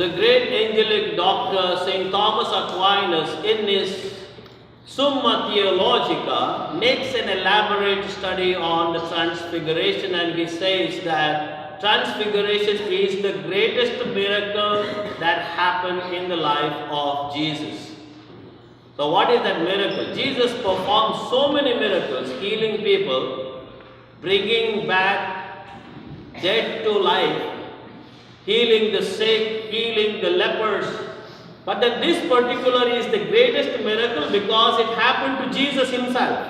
the great angelic doctor St. Thomas Aquinas, in his Summa Theologica, makes an elaborate study on the Transfiguration, and he says that Transfiguration is the greatest miracle that happened in the life of Jesus. So what is that miracle? Jesus performed so many miracles, healing people, bringing back dead to life, healing the sick, healing the lepers. But that this particular is the greatest miracle because it happened to Jesus himself.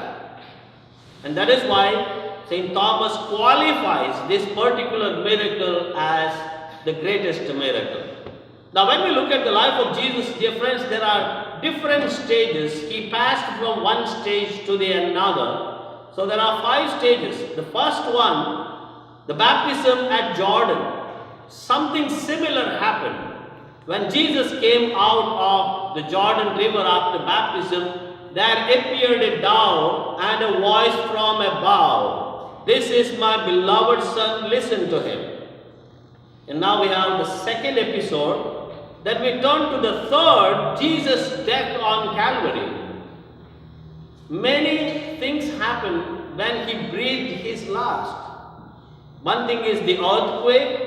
And that is why St. Thomas qualifies this particular miracle as the greatest miracle. Now when we look at the life of Jesus, dear friends, there are different stages. He passed from one stage to the another. So there are 5 stages. The first one, the baptism at Jordan. Something similar happened. When Jesus came out of the Jordan River after baptism, there appeared a dove and a voice from above. This is my beloved Son, listen to him. And now we have the second episode. Then we turn to the third, Jesus' death on Calvary. Many things happened when he breathed his last. One thing is the earthquake.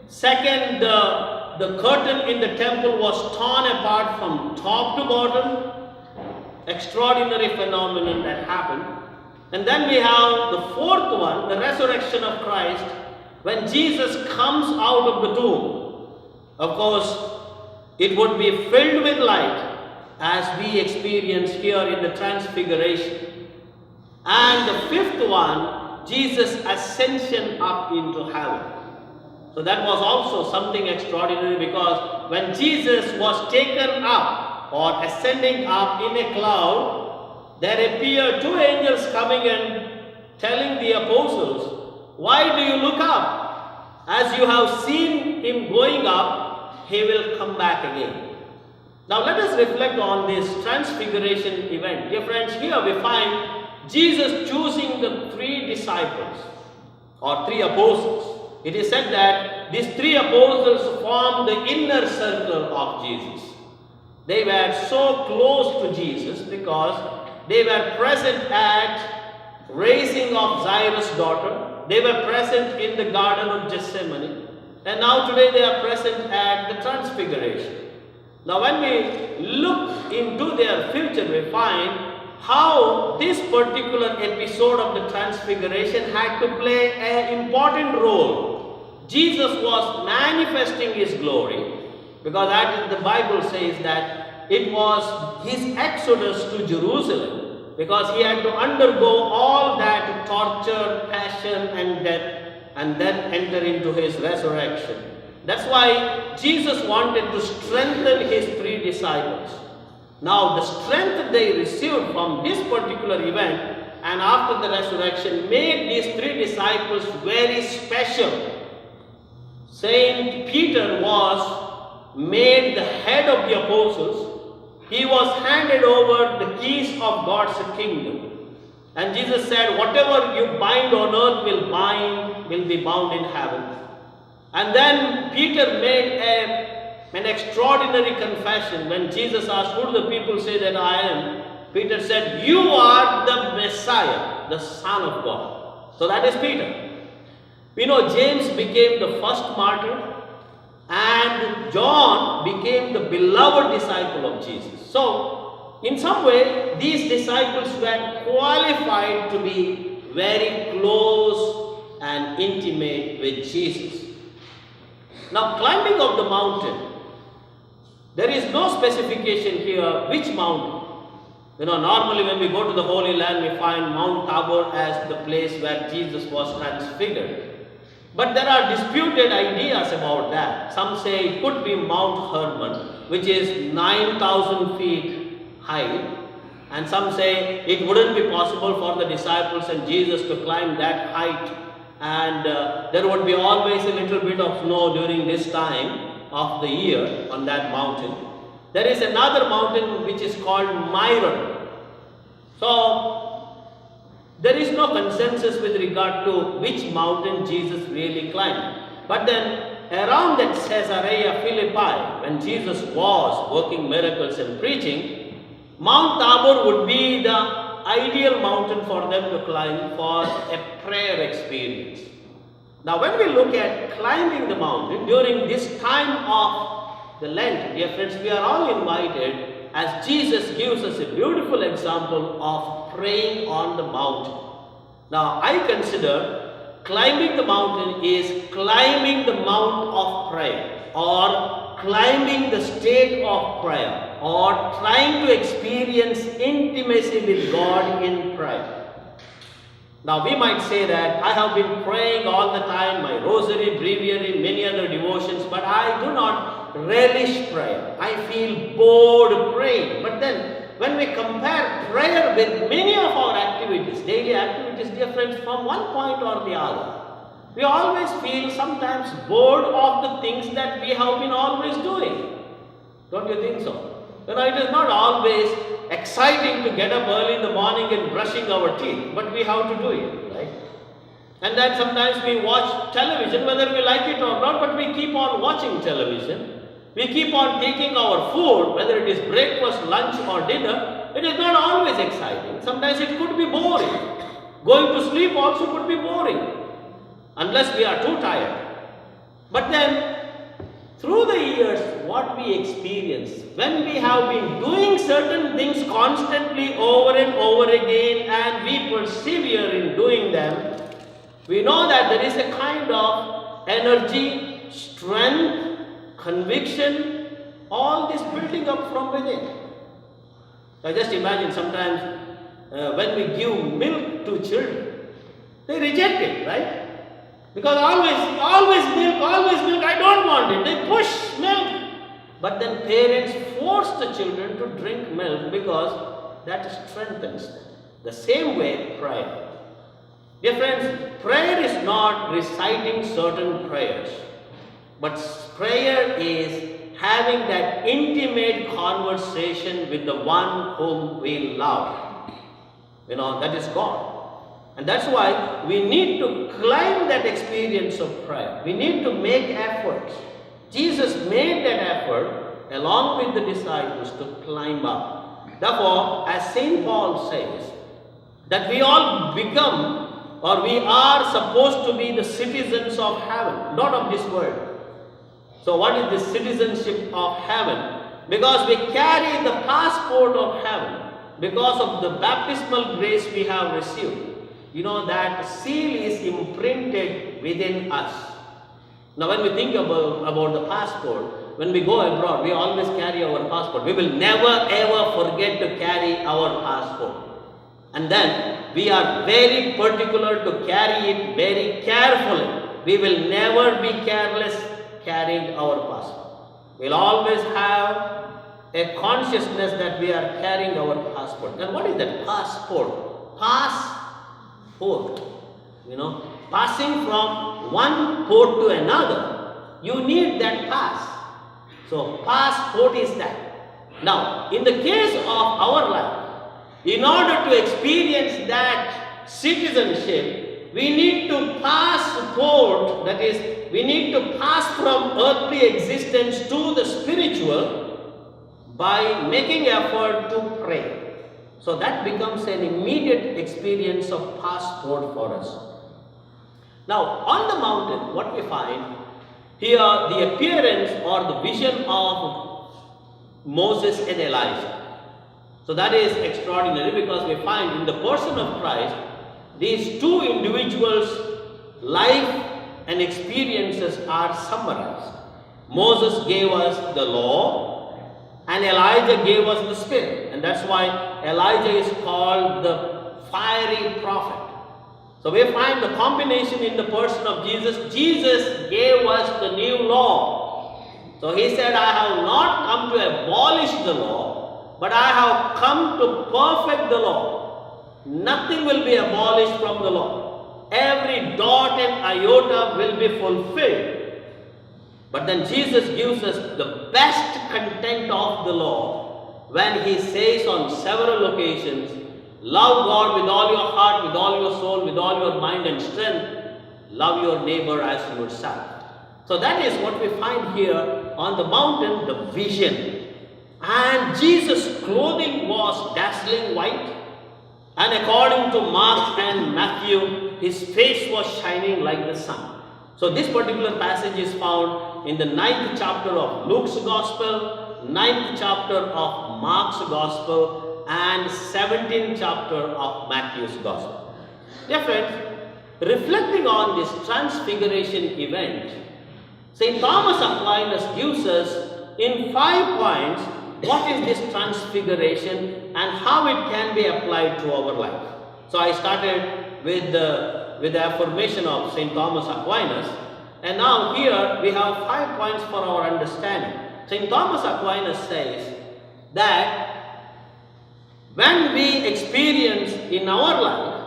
Second, the curtain in the temple was torn apart from top to bottom. Extraordinary phenomenon that happened. And then we have the fourth one, the resurrection of Christ, when Jesus comes out of the tomb. Of course, it would be filled with light as we experience here in the Transfiguration. And the fifth one, Jesus' ascension up into heaven. So that was also something extraordinary, because when Jesus was taken up or ascending up in a cloud, there appeared 2 angels coming and telling the apostles, why do you look up? As you have seen him going up, he will come back again. Now let us reflect on this Transfiguration event. Dear friends, here we find Jesus choosing the 3 disciples or 3 apostles. It is said that these 3 apostles formed the inner circle of Jesus. They were so close to Jesus because they were present at raising of Jairus' daughter. They were present in the Garden of Gethsemane. And now today they are present at the Transfiguration. Now when we look into their future, we find how this particular episode of the Transfiguration had to play an important role. Jesus was manifesting his glory, because as the Bible says that it was his exodus to Jerusalem, because he had to undergo all that torture, passion and death, and then enter into his resurrection. That's why Jesus wanted to strengthen his 3 disciples. Now the strength they received from this particular event and after the resurrection made these 3 disciples very special. Saint Peter was made the head of the apostles. He was handed over the keys of God's kingdom. And Jesus said, whatever you bind on earth will be bound in heaven. And then Peter made an extraordinary confession. When Jesus asked, who do the people say that I am? Peter said, you are the Messiah, the Son of God. So that is Peter. We know James became the first martyr, and John became the beloved disciple of Jesus. So, in some way, these disciples were qualified to be very close and intimate with Jesus. Now, climbing of the mountain, there is no specification here which mountain. Normally when we go to the Holy Land, we find Mount Tabor as the place where Jesus was transfigured. But there are disputed ideas about that. Some say it could be Mount Hermon, which is 9,000 feet high. And some say it wouldn't be possible for the disciples and Jesus to climb that height. And there would be always a little bit of snow during this time of the year on that mountain. There is another mountain which is called Myron. So, there is no consensus with regard to which mountain Jesus really climbed. But then around that Caesarea Philippi, when Jesus was working miracles and preaching, Mount Tabor would be the ideal mountain for them to climb for a prayer experience. Now, when we look at climbing the mountain during this time of the Lent, dear friends, we are all invited, as Jesus gives us a beautiful example of praying on the mountain. Now, I consider climbing the mountain is climbing the mount of prayer, or climbing the state of prayer, or trying to experience intimacy with God in prayer. Now, we might say that I have been praying all the time, my rosary, breviary, many other devotions, but I do not relish prayer. I feel bored praying. But then, when we compare prayer with many of our activities, daily activities, dear friends, from one point or the other, we always feel sometimes bored of the things that we have been always doing. Don't you think so? It is not always exciting to get up early in the morning and brushing our teeth, but we have to do it, right? And then sometimes we watch television, whether we like it or not, but we keep on watching television. We keep on taking our food, whether it is breakfast, lunch or dinner. It is not always exciting. Sometimes it could be boring. Going to sleep also could be boring, unless we are too tired. But then, through the years, what we experience, when we have been doing certain things constantly over and over again, and we persevere in doing them, we know that there is a kind of energy, strength, conviction, all this building up from within. I just imagine sometimes when we give milk to children, they reject it, right? Because always milk, I don't want it. They push milk. But then parents force the children to drink milk because that strengthens them. The same way, prayer. Dear friends, prayer is not reciting certain prayers, but prayer is having that intimate conversation with the one whom we love. That is God. And that's why we need to climb that experience of prayer. We need to make efforts. Jesus made that effort along with the disciples to climb up. Therefore, as St. Paul says, that we all become, or we are supposed to be the citizens of heaven, not of this world. So what is the citizenship of heaven? Because we carry the passport of heaven, because of the baptismal grace we have received. That seal is imprinted within us. Now, when we think about the passport, when we go abroad, we always carry our passport. We will never ever forget to carry our passport. And then we are very particular to carry it very carefully. We will never be careless carrying our passport. We'll always have a consciousness that we are carrying our passport. And what is that passport? Passport. Passing from one port to another, you need that pass. So, passport is that. Now, in the case of our life, in order to experience that citizenship, we need to passport, that is, we need to pass from earthly existence to the spiritual by making effort to pray. So that becomes an immediate experience of passport for us. Now, on the mountain, what we find here, the appearance or the vision of Moses and Elijah. So that is extraordinary, because we find in the person of Christ, these two individuals' life and experiences are summarized. Moses gave us the law, and Elijah gave us the Spirit. And that's why Elijah is called the fiery prophet. So we find the combination in the person of Jesus. Jesus gave us the new law. So he said, I have not come to abolish the law, but I have come to perfect the law. Nothing will be abolished from the law. Every dot and iota will be fulfilled. But then Jesus gives us the best content of the law when he says on several occasions, love God with all your heart, with all your soul, with all your mind and strength. Love your neighbor as yourself. So that is what we find here on the mountain, the vision. And Jesus' clothing was dazzling white. And according to Mark and Matthew, his face was shining like the sun. So this particular passage is found in the 9th chapter of Luke's Gospel, 9th chapter of Mark's Gospel, and 17th chapter of Matthew's Gospel. Dear friends, reflecting on this transfiguration event, St. Thomas Aquinas gives us in 5 points what is this transfiguration and how it can be applied to our life. So I started with the affirmation of St. Thomas Aquinas, and now here we have 5 points for our understanding. St. Thomas Aquinas says that when we experience in our life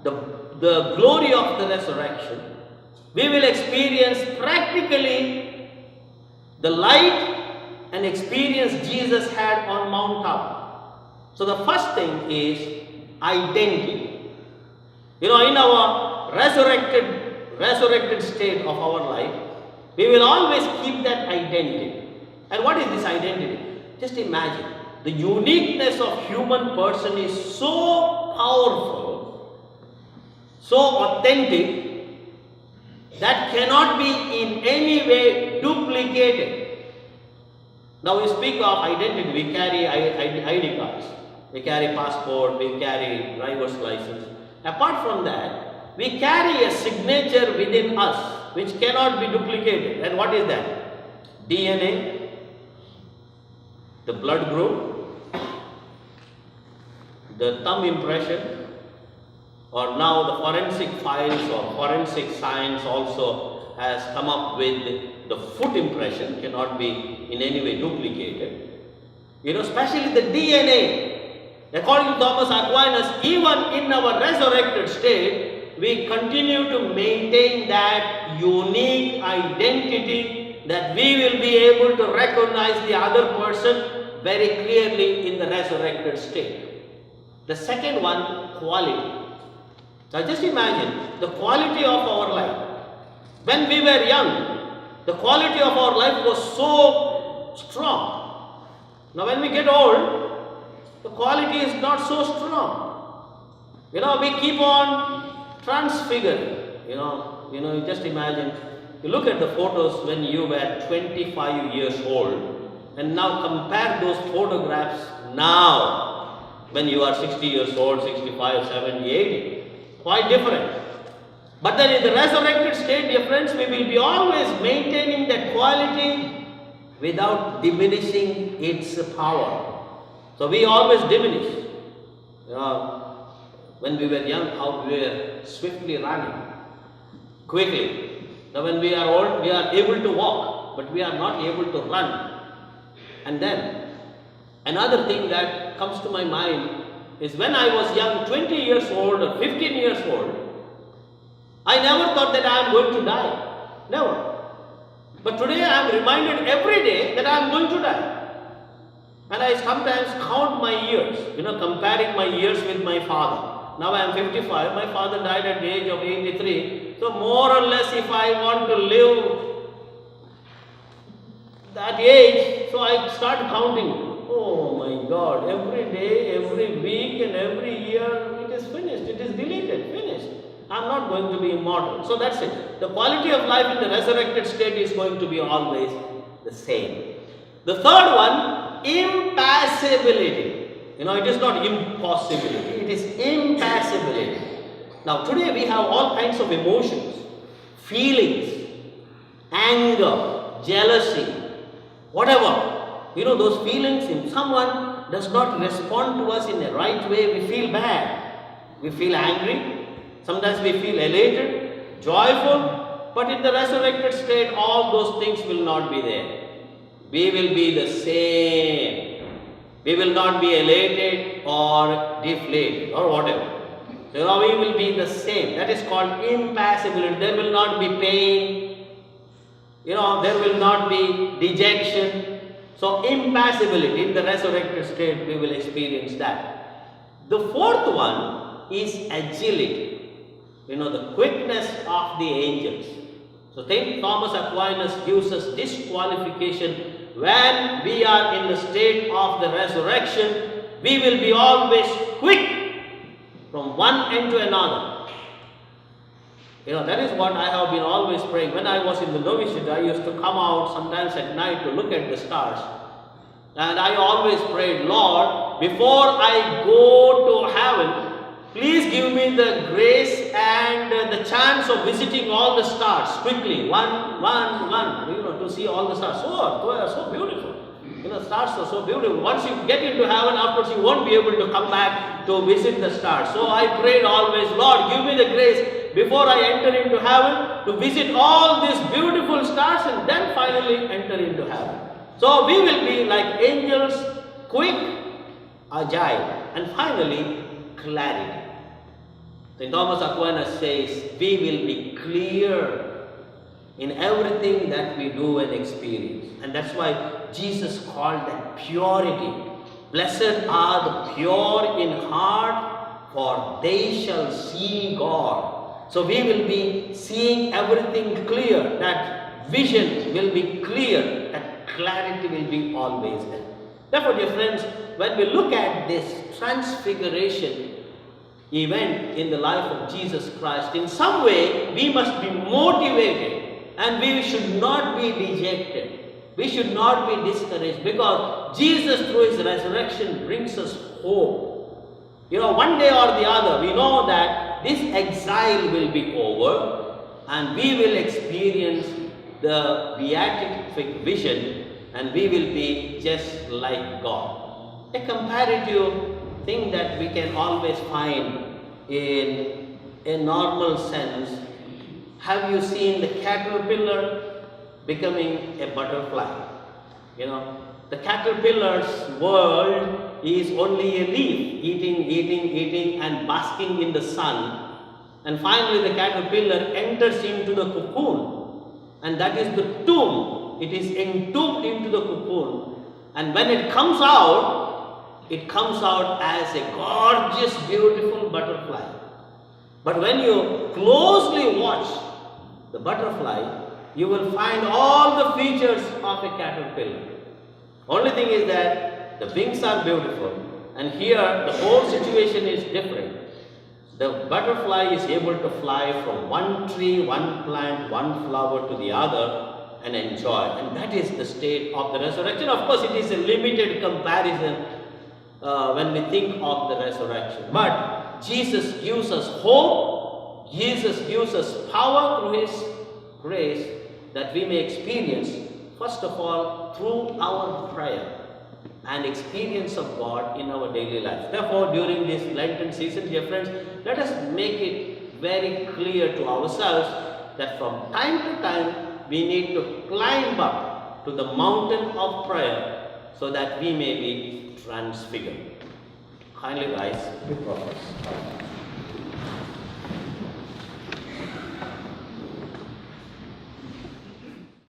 the glory of the resurrection, we will experience practically the light and experience Jesus had on Mount Tabor. So the first thing is identity. In our resurrected state of our life, we will always keep that identity. And what is this identity? Just imagine, the uniqueness of human person is so powerful, so authentic, that cannot be in any way duplicated. Now we speak of identity, we carry ID cards, we carry passport, we carry driver's license. Apart from that, we carry a signature within us which cannot be duplicated. And what is that? DNA, the blood group, the thumb impression, or now the forensic files or forensic science also has come up with the foot impression, cannot be in any way duplicated. Especially the DNA. According to Thomas Aquinas, even in our resurrected state, we continue to maintain that unique identity that we will be able to recognize the other person very clearly in the resurrected state. The second one, quality. Now just imagine the quality of our life. When we were young, the quality of our life was so strong. Now when we get old, the quality is not so strong. We keep on transfiguring. You just imagine, you look at the photos when you were 25 years old and now compare those photographs now when you are 60 years old, 65, 70, 80. Quite different. But then in the resurrected state, dear friends, we will be always maintaining that quality without diminishing its power. So we always diminish. When we were young, how we were swiftly running, quickly. Now when we are old, we are able to walk, but we are not able to run. And then another thing that comes to my mind is when I was young, 20 years old or 15 years old, I never thought that I am going to die. Never. But today I am reminded every day that I am going to die. And I sometimes count my years, comparing my years with my father. Now I am 55, my father died at the age of 83. So more or less if I want to live that age, so I start counting. Oh my God, every day, every week and every year it is finished, it is deleted, finished. I am not going to be immortal. So that's it. The quality of life in the resurrected state is going to be always the same. The third one, impassibility. It is not impossibility, it is impassibility. Now today we have all kinds of emotions, feelings, anger, jealousy, whatever. Those feelings, if someone does not respond to us in the right way, we feel bad. We feel angry. Sometimes we feel elated, joyful. But in the resurrected state, all those things will not be there. We will be the same. We will not be elated or deflated or whatever. We will be the same. That is called impassibility. There will not be pain. There will not be dejection. So impassibility, in the resurrected state, we will experience that. The fourth one is agility. The quickness of the angels. So St. Thomas Aquinas gives us this qualification: when we are in the state of the resurrection, we will be always quick from one end to another. That is what I have been always praying. When I was in the novitiate, I used to come out sometimes at night to look at the stars. And I always prayed, Lord, before I go to heaven, please give me the grace and the chance of visiting all the stars quickly, one, to see all the stars. So beautiful. Stars are so beautiful. Once you get into heaven, afterwards you won't be able to come back to visit the stars. So I prayed always, Lord, give me the grace before I enter into heaven to visit all these beautiful stars and then finally enter into heaven. So we will be like angels, quick, agile, and finally clarity. St. Thomas Aquinas says we will be clear in everything that we do and experience. And that's why Jesus called that purity. Blessed are the pure in heart, for they shall see God. So we will be seeing everything clear. That vision will be clear. That clarity will be always there. Therefore, dear friends, when we look at this transfiguration event in the life of Jesus Christ, in some way we must be motivated and we should not be dejected. We should not be discouraged, because Jesus through His resurrection brings us hope. One day or the other, we know that this exile will be over and we will experience the beatific vision and we will be just like God. A comparative thing that we can always find in a normal sense. Have you seen the caterpillar becoming a butterfly? The caterpillar's world is only a leaf, eating and basking in the sun. And finally the caterpillar enters into the cocoon, and that is the tomb. It is entombed into the cocoon, and when it comes out as a gorgeous, beautiful butterfly. But when you closely watch the butterfly, you will find all the features of a caterpillar. Only thing is that the wings are beautiful, and here the whole situation is different. The butterfly is able to fly from one tree, one plant, one flower to the other and enjoy. And that is the state of the resurrection. Of course, it is a limited comparison when we think of the resurrection. But Jesus gives us hope. Jesus gives us power through His grace that we may experience, first of all, through our prayer and experience of God in our daily life. Therefore, during this Lenten season, dear friends, let us make it very clear to ourselves that from time to time we need to climb up to the mountain of prayer so that we may be transfigured. Kindly rise before us.